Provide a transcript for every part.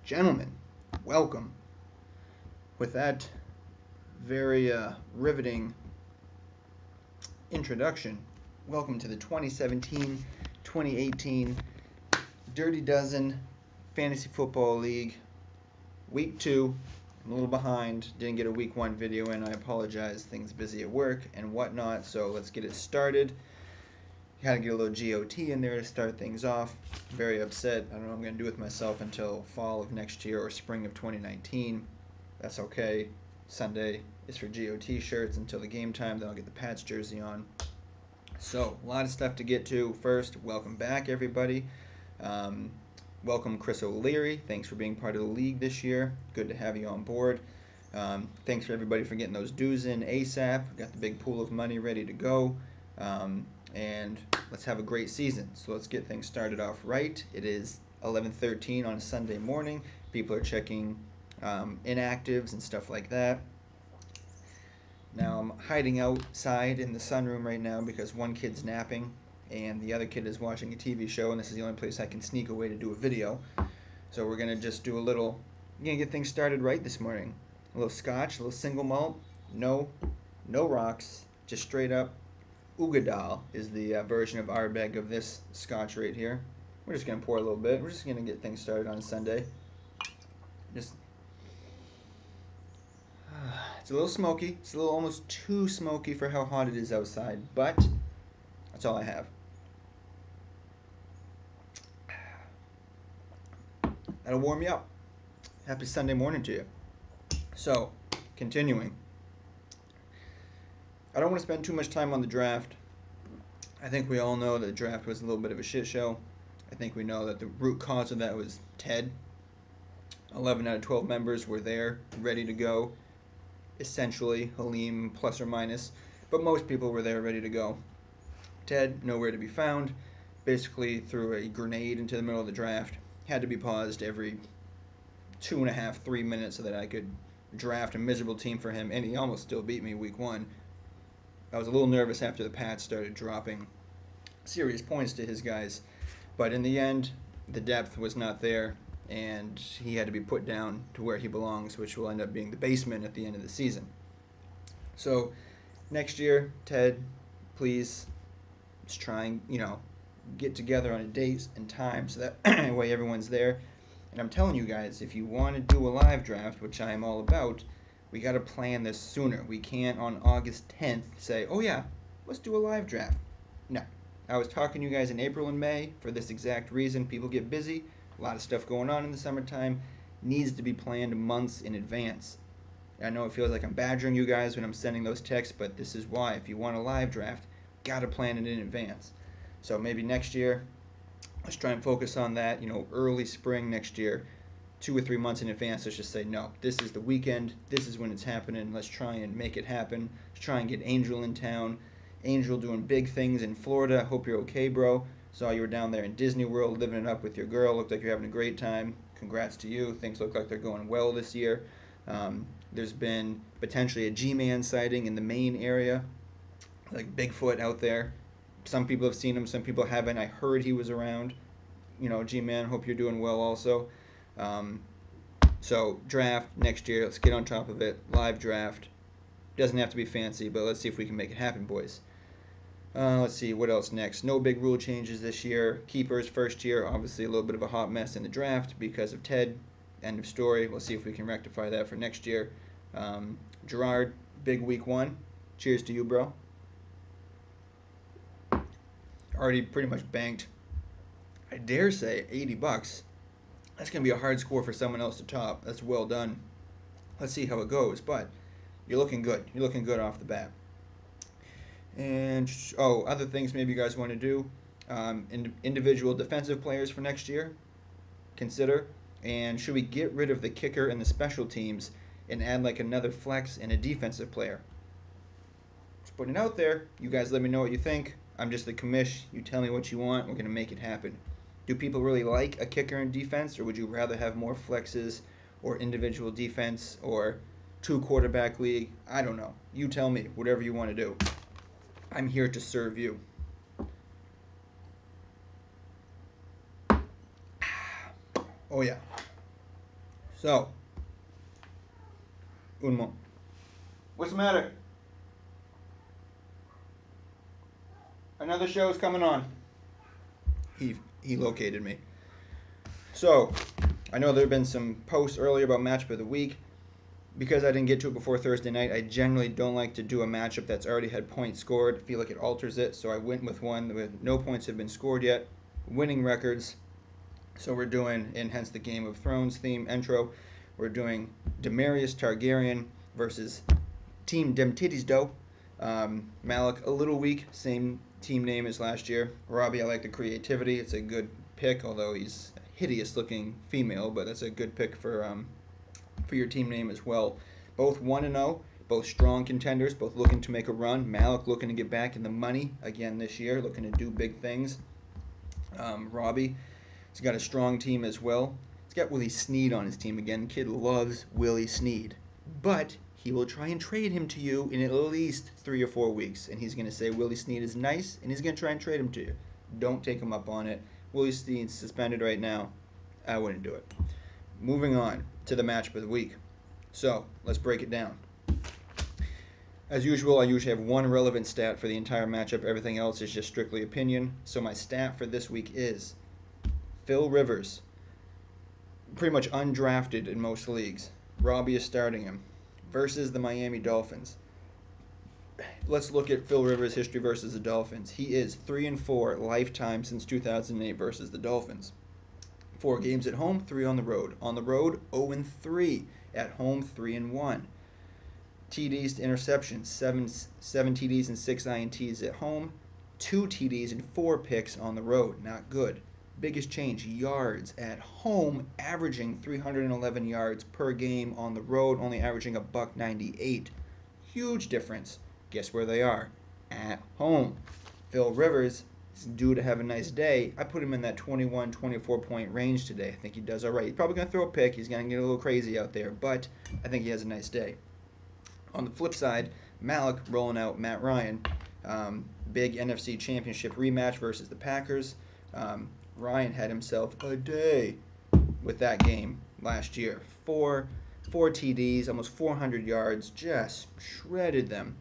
Gentlemen, welcome. With that very riveting introduction, welcome to the 2017-2018 Dirty Dozen Fantasy Football League, Week 2. I'm a little behind, didn't get a Week 1 video in, I apologize, things busy at work and whatnot, so let's get it started. Gotta get a little GOT in there to start things off. Very upset. I don't know what I'm going to do with myself until fall of next year or spring of 2019. That's okay. Sunday is for GOT shirts until the game time. Then I'll get the Pats jersey on. So, a lot of stuff to get to. First, welcome back, everybody. Welcome, Chris O'Leary. Thanks for being part of the league this year. Good to have you on board. Thanks for everybody for getting those dues in ASAP. Got the big pool of money ready to go. And let's have a great season. So let's get things started off right. It is 11:13 on a Sunday morning. People are checking inactives and stuff like that. Now I'm hiding outside in the sunroom right now because one kid's napping and the other kid is watching a TV show, and this is the only place I can sneak away to do a video. So we're gonna just do we're gonna get things started right this morning. A little scotch, a little single malt, no rocks, just straight up. Ugadal is the version of Ardbeg of this scotch right here. We're just going to pour a little bit. We're just going to get things started on Sunday. It's a little smoky. It's a little almost too smoky for how hot it is outside, but that's all I have. That'll warm you up. Happy Sunday morning to you. So, continuing. I don't want to spend too much time on the draft. I think we all know that the draft was a little bit of a shit show. I think we know that the root cause of that was Ted. 11 out of 12 members were there, ready to go. Essentially, Halim plus or minus. But most people were there, ready to go. Ted, nowhere to be found. Basically threw a grenade into the middle of the draft. Had to be paused every 2.5, 3 minutes so that I could draft a miserable team for him. And he almost still beat me week 1. I was a little nervous after the Pats started dropping serious points to his guys. But in the end, the depth was not there, and he had to be put down to where he belongs, which will end up being the basement at the end of the season. So next year, Ted, please, let's try and, get together on a date and time so that way everyone's there. And I'm telling you guys, if you want to do a live draft, which I am all about, we got to plan this sooner. We can't on August 10th say, oh yeah, let's do a live draft. No. I was talking to you guys in April and May for this exact reason. People get busy. A lot of stuff going on in the summertime. Needs to be planned months in advance. I know it feels like I'm badgering you guys when I'm sending those texts, but this is why. If you want a live draft, got to plan it in advance. So maybe next year, let's try and focus on that, early spring next year. 2 or 3 months in advance, let's just say, no, this is the weekend, this is when it's happening, let's try and make it happen. Let's try and get Angel in town. Angel doing big things in Florida. Hope you're okay, bro. Saw you were down there in Disney World living it up with your girl. Looked like you're having a great time. Congrats to you. Things look like they're going well this year. There's been potentially a G-Man sighting in the Maine area, like Bigfoot out there. Some people have seen him, some people haven't. I heard he was around. G-Man, hope you're doing well also. So draft next year, let's get on top of it. Live draft. Doesn't have to be fancy, but let's see if we can make it happen, boys. Let's see, what else next? No big rule changes this year. Keepers first year, obviously a little bit of a hot mess in the draft because of Ted. End of story. We'll see if we can rectify that for next year. Gerard, big week 1. Cheers to you, bro. Already pretty much banked, I dare say, $80. That's going to be a hard score for someone else to top. That's well done. Let's see how it goes, but you're looking good. You're looking good off the bat. And, other things maybe you guys want to do. Individual defensive players for next year. Consider. And should we get rid of the kicker and the special teams and add like another flex and a defensive player? Just putting it out there. You guys let me know what you think. I'm just the commish. You tell me what you want. We're going to make it happen. Do people really like a kicker in defense, or would you rather have more flexes or individual defense or 2-quarterback league? I don't know. You tell me. Whatever you want to do. I'm here to serve you. Oh, yeah. So, un mo. What's the matter? Another show's coming on. He located me. So, I know there have been some posts earlier about matchup of the week. Because I didn't get to it before Thursday night, I generally don't like to do a matchup that's already had points scored. I feel like it alters it, so I went with one with no points have been scored yet, winning records. So we're doing, and hence the Game of Thrones theme intro, we're doing Daenerys Targaryen versus Team Dem Titties Doe. Malek, a little weak, same team name as last year. Robbie, I like the creativity. It's a good pick, although he's a hideous looking female, but that's a good pick for your team name as well. Both 1-0, both strong contenders, both looking to make a run. Malek looking to get back in the money again this year, looking to do big things. Robbie, he's got a strong team as well. He's got Willie Snead on his team again. Kid loves Willie Snead. But he will try and trade him to you in at least 3 or 4 weeks. And he's going to say Willie Snead is nice, and he's going to try and trade him to you. Don't take him up on it. Willie Snead's suspended right now. I wouldn't do it. Moving on to the matchup of the week. So, let's break it down. As usual, I usually have one relevant stat for the entire matchup. Everything else is just strictly opinion. So my stat for this week is Phil Rivers, pretty much undrafted in most leagues. Robbie is starting him versus the Miami Dolphins. Let's look at Phil Rivers' history versus the Dolphins. He is 3-4 lifetime since 2008 versus the Dolphins. 4 games at home, 3 on the road. On the road, 0-3. At home, 3-1. TDs to interceptions, 7 TDs and 6 INTs at home, 2 TDs and 4 picks on the road. Not good. Biggest change, yards at home, averaging 311 yards per game. On the road, only averaging $198. Huge difference. Guess where they are? At home. Phil Rivers is due to have a nice day. I put him in that 21, 24 point range today. I think he does all right. He's probably going to throw a pick. He's going to get a little crazy out there, but I think he has a nice day. On the flip side, Malek rolling out Matt Ryan. Big NFC Championship rematch versus the Packers. Ryan had himself a day with that game last year. Four TDs, almost 400 yards, just shredded them.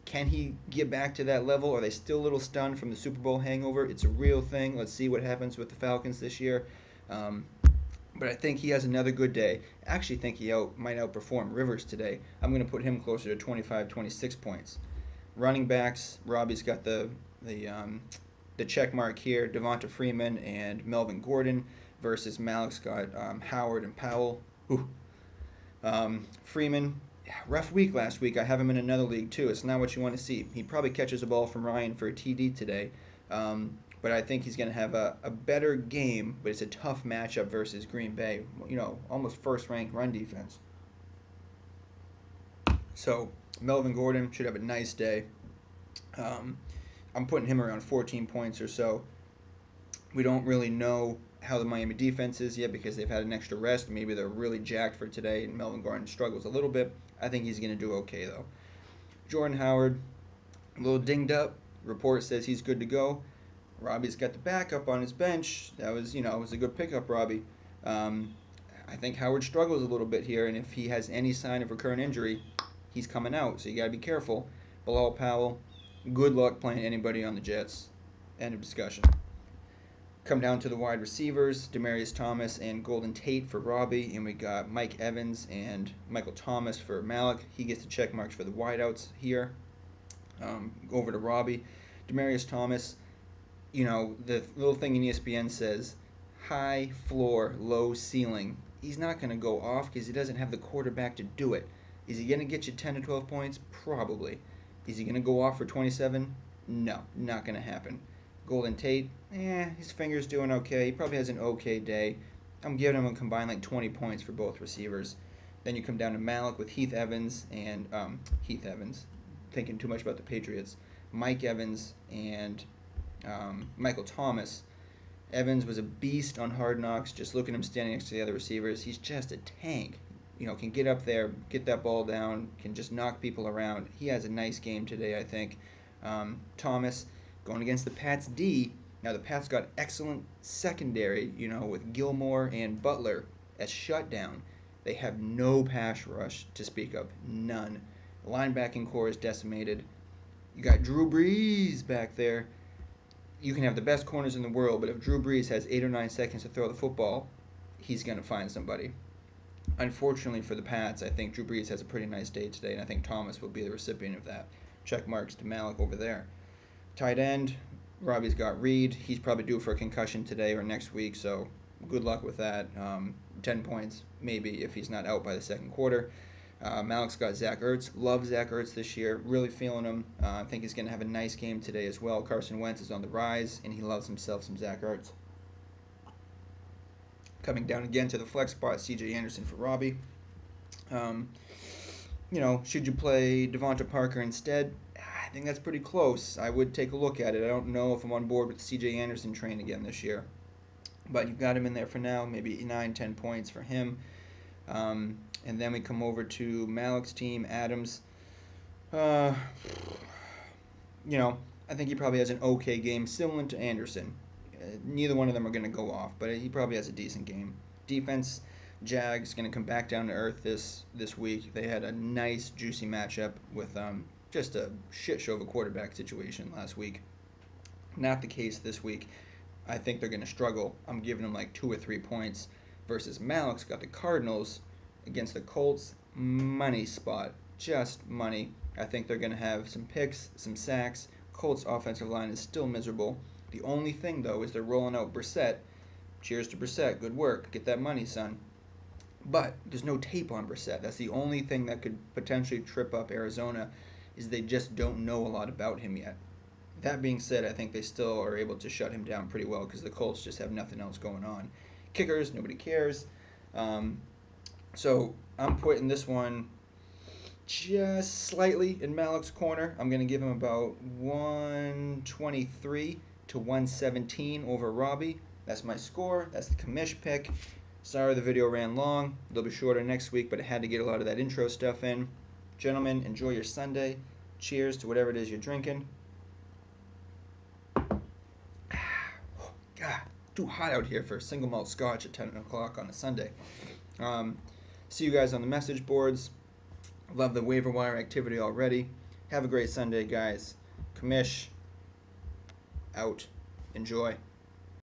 Can he get back to that level? Are they still a little stunned from the Super Bowl hangover? It's a real thing. Let's see what happens with the Falcons this year. But I think he has another good day. I actually think he might outperform Rivers today. I'm going to put him closer to 25, 26 points. Running backs, Robbie's got the check mark here. Devonta Freeman and Melvin Gordon versus Malek's got Howard and Powell. Freeman, rough week last week. I have him in another league too. It's not what you want to see. He probably catches a ball from Ryan for a TD today. But I think he's going to have a better game, but it's a tough matchup versus Green Bay. Almost first-ranked run defense. So Melvin Gordon should have a nice day. I'm putting him around 14 points or so. We don't really know how the Miami defense is yet because they've had an extra rest. Maybe they're really jacked for today, and Melvin Gordon struggles a little bit. I think he's going to do okay, though. Jordan Howard, a little dinged up. Report says he's good to go. Robbie's got the backup on his bench. That was, it was a good pickup, Robbie. I think Howard struggles a little bit here, and if he has any sign of recurrent injury, he's coming out, so you got to be careful. Bilal Powell, good luck playing anybody on the Jets. End of discussion. Come down to the wide receivers, Demaryius Thomas and Golden Tate for Robbie, and we got Mike Evans and Michael Thomas for Malek. He gets the check marks for the wideouts here. Over to Robbie. Demaryius Thomas, the little thing in ESPN says high floor, low ceiling. He's not going to go off because he doesn't have the quarterback to do it. Is he going to get you 10 to 12 points? Probably. Is he going to go off for 27? No, not going to happen. Golden Tate, his finger's doing okay. He probably has an okay day. I'm giving him a combined like 20 points for both receivers. Then you come down to Malek with Heath Evans, thinking too much about the Patriots. Mike Evans and Michael Thomas. Evans was a beast on Hard Knocks. Just look at him standing next to the other receivers. He's just a tank. Can get up there, get that ball down, can just knock people around. He has a nice game today, I think. Thomas going against the Pats D. Now the Pats got excellent secondary, with Gilmore and Butler. a shutdown. They have no pass rush to speak of, none. The linebacking core is decimated. You got Drew Brees back there. You can have the best corners in the world, but if Drew Brees has 8 or 9 seconds to throw the football, he's going to find somebody. Unfortunately for the Pats, I think Drew Brees has a pretty nice day today, and I think Thomas will be the recipient of that. Check marks to Malek over there. Tight end, Robbie's got Reed. He's probably due for a concussion today or next week, so good luck with that. 10 points, maybe, if he's not out by the second quarter. Malek's got Zach Ertz. Love Zach Ertz this year. Really feeling him. I think he's going to have a nice game today as well. Carson Wentz is on the rise, and he loves himself some Zach Ertz. Coming down again to the flex spot, C.J. Anderson for Robbie. Should you play Devonta Parker instead? I think that's pretty close. I would take a look at it. I don't know if I'm on board with the C.J. Anderson train again this year. But you've got him in there for now, maybe 9-10 points for him. And then we come over to Malek's team, Adams. I think he probably has an okay game, similar to Anderson. Neither one of them are going to go off, but he probably has a decent game. Defense, Jags going to come back down to earth this week. They had a nice, juicy matchup with just a shit show of a quarterback situation last week. Not the case this week. I think they're going to struggle. I'm giving them like 2 or 3 points versus Malek's got the Cardinals against the Colts. Money spot. Just money. I think they're going to have some picks, some sacks. Colts offensive line is still miserable. The only thing, though, is they're rolling out Brissett. Cheers to Brissett. Good work. Get that money, son. But there's no tape on Brissett. That's the only thing that could potentially trip up Arizona, is they just don't know a lot about him yet. That being said, I think they still are able to shut him down pretty well because the Colts just have nothing else going on. Kickers, nobody cares. So I'm putting this one just slightly in Malek's corner. I'm going to give him about 123 to 117 over Robbie. That's my score. That's the commish pick. Sorry the video ran long. It'll be shorter next week, but I had to get a lot of that intro stuff in. Gentlemen, enjoy your Sunday. Cheers to whatever it is you're drinking. God, too hot out here for a single malt scotch at 10 o'clock on a Sunday. See you guys on the message boards. Love the waiver wire activity already. Have a great Sunday, guys. Commish out. Enjoy.